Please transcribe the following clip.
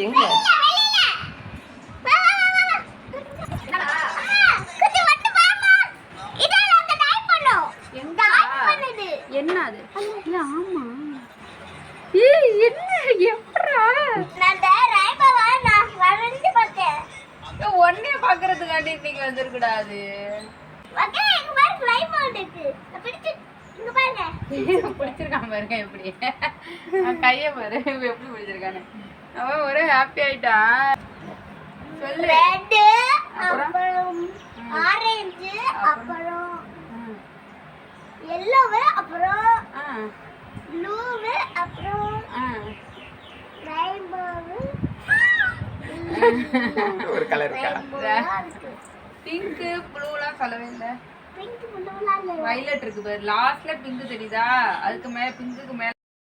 எங்க என்ன அது? இல்ல ஆமா. ஏய் என்ன எப்பறா? நான் ரைபாவா நான் வரந்து பார்த்தேன். ஒண்ணே பாக்குறதுக்காண்டி நீங்க வந்திர கூடாது. ஓகே எங்க மாதிரி ஃப்ளை போடுது. பிடிச்சு இங்க பாருங்க. பிடிச்சிருக்கான் பாருங்க எப்படி. கைய பாரு எப்படி பிடிச்சிருக்கானே. அவன் ஒரே ஹாப்பி ஆயிட்டான். சொல்லு. ரெட் அப்புறம் ஆரஞ்சு அப்புறம் yellow அப்புறம் ப்ளூ அப்புறம் ரெயின்போ ஒரு கலர் இருக்கா? பிங்க் ப்ளூலாம் சொல்லவே இல்ல. பிங்க் ப்ளூலாம் இல்ல. வயலட் இருக்கு பாரு. லாஸ்ட்ல பிங்க் தெரியுதா? அதுக்கு மேல பிங்க்குக்கு மேல